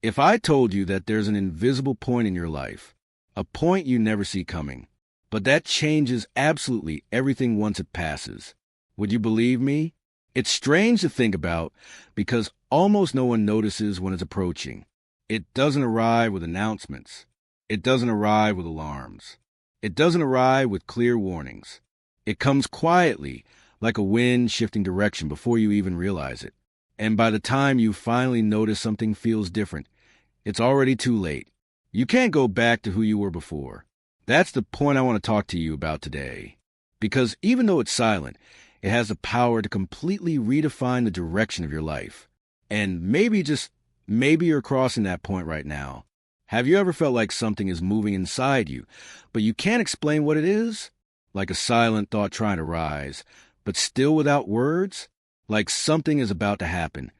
If I told you that there's an invisible point in your life, a point you never see coming, but that changes absolutely everything once it passes, would you believe me? It's strange to think about because almost no one notices when it's approaching. It doesn't arrive with announcements. It doesn't arrive with alarms. It doesn't arrive with clear warnings. It comes quietly, like a wind shifting direction before you even realize it. And by the time you finally notice something feels different, it's already too late. You can't go back to who you were before. That's the point I want to talk to you about today. Because even though it's silent, it has the power to completely redefine the direction of your life. And maybe, just maybe, you're crossing that point right now. Have you ever felt like something is moving inside you, but you can't explain what it is? Like a silent thought trying to rise, but still without words? Like something is about to happen.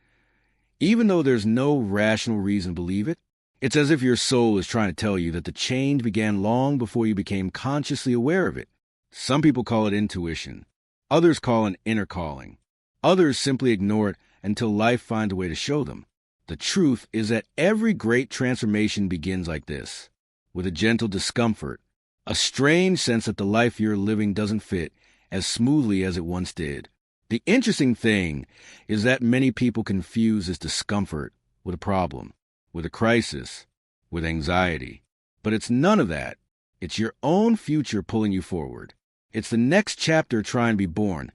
Even though there's no rational reason to believe it, it's as if your soul is trying to tell you that the change began long before you became consciously aware of it. Some people call it intuition. Others call it an inner calling. Others simply ignore it until life finds a way to show them. The truth is that every great transformation begins like this, with a gentle discomfort, a strange sense that the life you're living doesn't fit as smoothly as it once did. The interesting thing is that many people confuse this discomfort with a problem, with a crisis, with anxiety. But it's none of that. It's your own future pulling you forward. It's the next chapter trying to be born,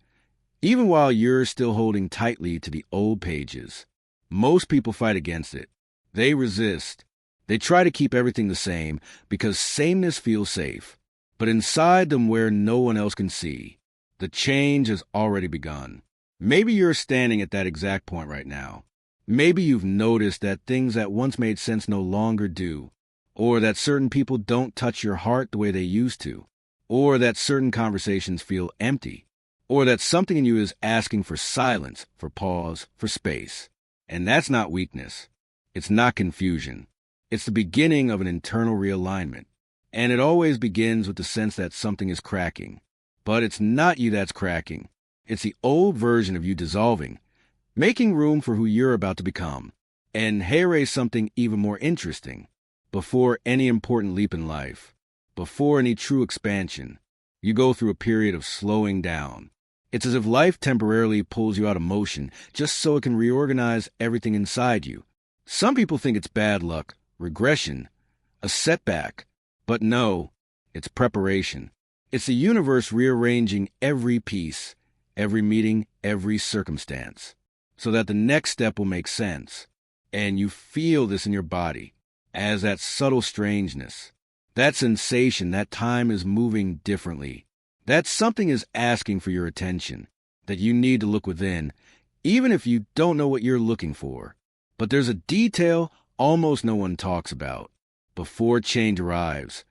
even while you're still holding tightly to the old pages. Most people fight against it. They resist. They try to keep everything the same because sameness feels safe. But inside them, where no one else can see, the change has already begun. Maybe you're standing at that exact point right now. Maybe you've noticed that things that once made sense no longer do, or that certain people don't touch your heart the way they used to, or that certain conversations feel empty, or that something in you is asking for silence, for pause, for space. And that's not weakness. It's not confusion. It's the beginning of an internal realignment. And it always begins with the sense that something is cracking. But it's not you that's cracking. It's the old version of you dissolving, making room for who you're about to become. And here's something even more interesting. Before any important leap in life, before any true expansion, you go through a period of slowing down. It's as if life temporarily pulls you out of motion just so it can reorganize everything inside you. Some people think it's bad luck, regression, a setback. But no, it's preparation. It's the universe rearranging every piece, every meeting, every circumstance, so that the next step will make sense. And you feel this in your body as that subtle strangeness, that sensation that time is moving differently, that something is asking for your attention, that you need to look within, even if you don't know what you're looking for. But there's a detail almost no one talks about. Before change arrives,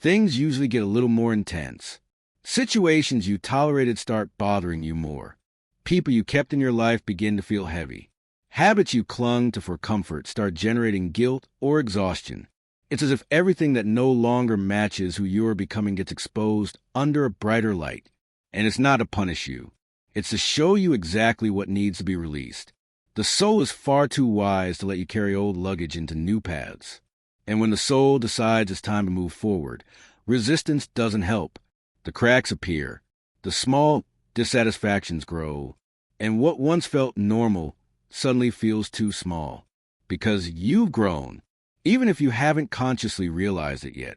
things usually get a little more intense. Situations you tolerated start bothering you more. People you kept in your life begin to feel heavy. Habits you clung to for comfort start generating guilt or exhaustion. It's as if everything that no longer matches who you're becoming gets exposed under a brighter light. And it's not to punish you. It's to show you exactly what needs to be released. The soul is far too wise to let you carry old luggage into new paths. And when the soul decides it's time to move forward, resistance doesn't help. The cracks appear. The small dissatisfactions grow. And what once felt normal suddenly feels too small. Because you've grown, even if you haven't consciously realized it yet.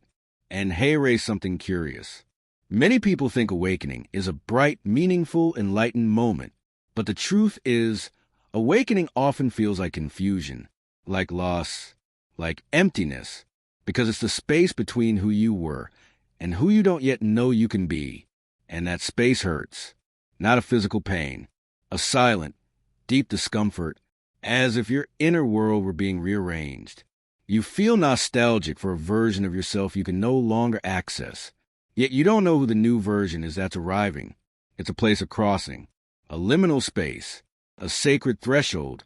And here's something curious. Many people think awakening is a bright, meaningful, enlightened moment. But the truth is, awakening often feels like confusion, like loss, like emptiness, because it's the space between who you were and who you don't yet know you can be. And that space hurts. Not a physical pain, a silent, deep discomfort, as if your inner world were being rearranged. You feel nostalgic for a version of yourself you can no longer access. Yet you don't know who the new version is that's arriving. It's a place of crossing, a liminal space, a sacred threshold.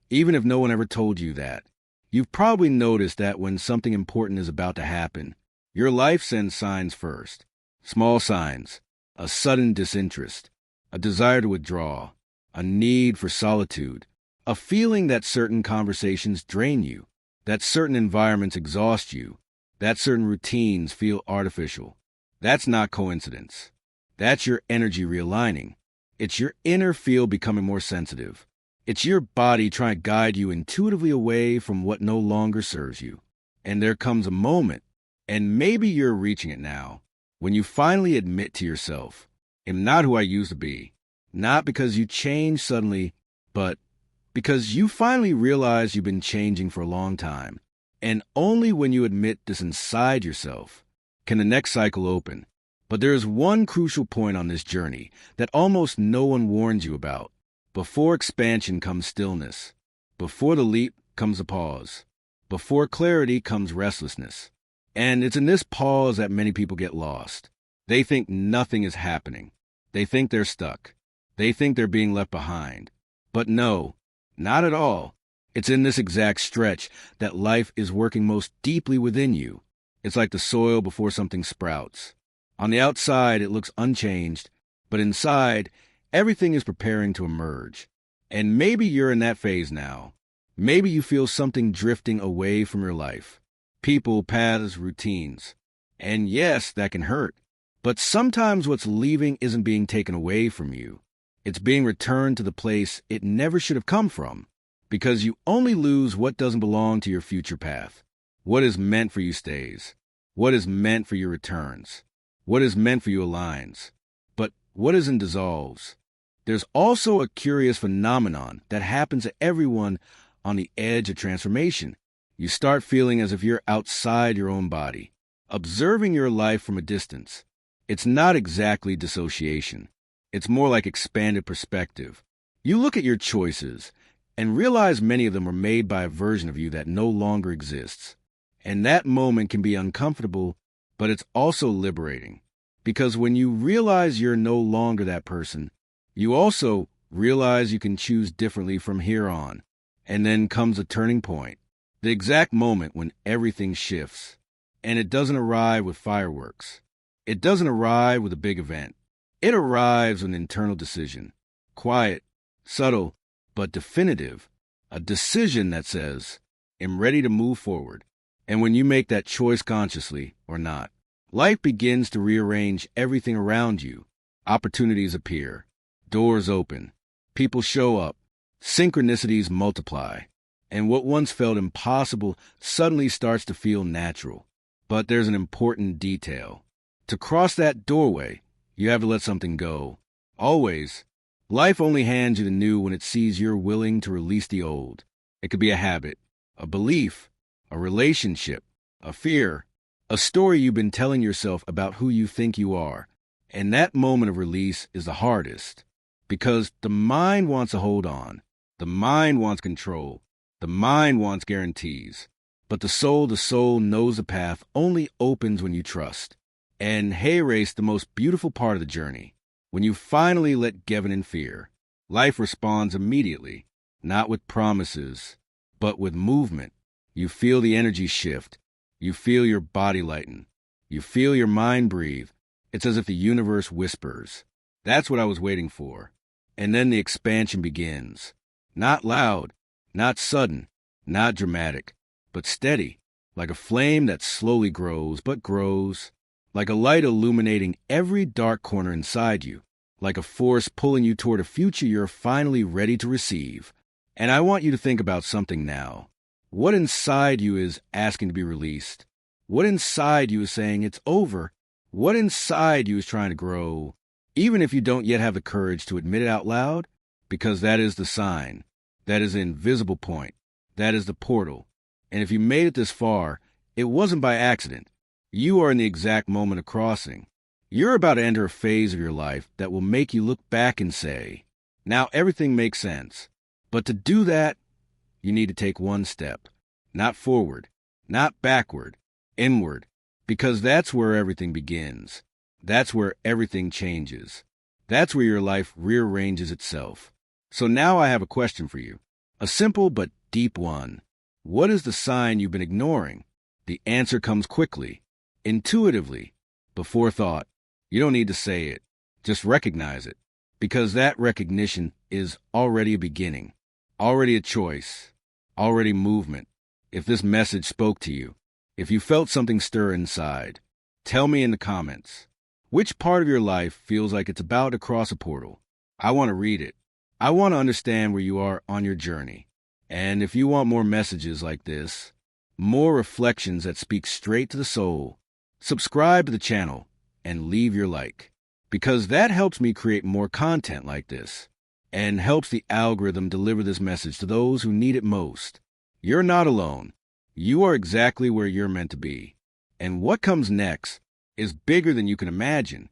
Even if no one ever told you that, you've probably noticed that when something important is about to happen, your life sends signs first. Small signs, a sudden disinterest, a desire to withdraw, a need for solitude, a feeling that certain conversations drain you, that certain environments exhaust you, that certain routines feel artificial. That's not coincidence. That's your energy realigning. It's your inner field becoming more sensitive. It's your body trying to guide you intuitively away from what no longer serves you. And there comes a moment, and maybe you're reaching it now, when you finally admit to yourself, I'm not who I used to be. Not because you changed suddenly, but because you finally realize you've been changing for a long time. And only when you admit this inside yourself can the next cycle open. But there is one crucial point on this journey that almost no one warns you about. Before expansion comes stillness. Before the leap comes a pause. Before clarity comes restlessness. And it's in this pause that many people get lost. They think nothing is happening. They think they're stuck. They think they're being left behind. But no, not at all. It's in this exact stretch that life is working most deeply within you. It's like the soil before something sprouts. On the outside, it looks unchanged, but inside, everything is preparing to emerge. And maybe you're in that phase now. Maybe you feel something drifting away from your life. People, paths, routines. And yes, that can hurt. But sometimes what's leaving isn't being taken away from you. It's being returned to the place it never should have come from. Because you only lose what doesn't belong to your future path. What is meant for you stays. What is meant for you returns. What is meant for you aligns. But what isn't dissolves. There's also a curious phenomenon that happens to everyone on the edge of transformation. You start feeling as if you're outside your own body, observing your life from a distance. It's not exactly dissociation. It's more like expanded perspective. You look at your choices and realize many of them are made by a version of you that no longer exists. And that moment can be uncomfortable, but it's also liberating. Because when you realize you're no longer that person, you also realize you can choose differently from here on. And then comes a turning point, the exact moment when everything shifts. And it doesn't arrive with fireworks. It doesn't arrive with a big event. It arrives with an internal decision. Quiet, subtle, but definitive. A decision that says, I'm ready to move forward. And when you make that choice consciously or not, life begins to rearrange everything around you. Opportunities appear. Doors open. People show up. Synchronicities multiply. And what once felt impossible suddenly starts to feel natural. But there's an important detail. To cross that doorway, you have to let something go. Always. Life only hands you the new when it sees you're willing to release the old. It could be a habit, a belief, a relationship, a fear, a story you've been telling yourself about who you think you are. And that moment of release is the hardest. Because the mind wants to hold on. The mind wants control. The mind wants guarantees. But the soul knows the path only opens when you trust. And hey, race, the most beautiful part of the journey. When you finally let go in fear, life responds immediately, not with promises, but with movement. You feel the energy shift. You feel your body lighten. You feel your mind breathe. It's as if the universe whispers. That's what I was waiting for. And then the expansion begins. Not loud, not sudden, not dramatic, but steady, like a flame that slowly grows, but grows, like a light illuminating every dark corner inside you, like a force pulling you toward a future you're finally ready to receive. And I want you to think about something now. What inside you is asking to be released? What inside you is saying it's over? What inside you is trying to grow? Even if you don't yet have the courage to admit it out loud, because that is the sign. That is the invisible point. That is the portal. And if you made it this far, it wasn't by accident. You are in the exact moment of crossing. You're about to enter a phase of your life that will make you look back and say, now everything makes sense. But to do that, you need to take one step. Not forward, not backward, inward. Because that's where everything begins. That's where everything changes. That's where your life rearranges itself. So now I have a question for you. A simple but deep one. What is the sign you've been ignoring? The answer comes quickly, intuitively, before thought. You don't need to say it. Just recognize it. Because that recognition is already a beginning, already a choice, already movement. If this message spoke to you, if you felt something stir inside, tell me in the comments. Which part of your life feels like it's about to cross a portal? I want to read it. I want to understand where you are on your journey. And if you want more messages like this, more reflections that speak straight to the soul, subscribe to the channel and leave your like, because that helps me create more content like this and helps the algorithm deliver this message to those who need it most. You're not alone. You are exactly where you're meant to be. And what comes next is bigger than you can imagine.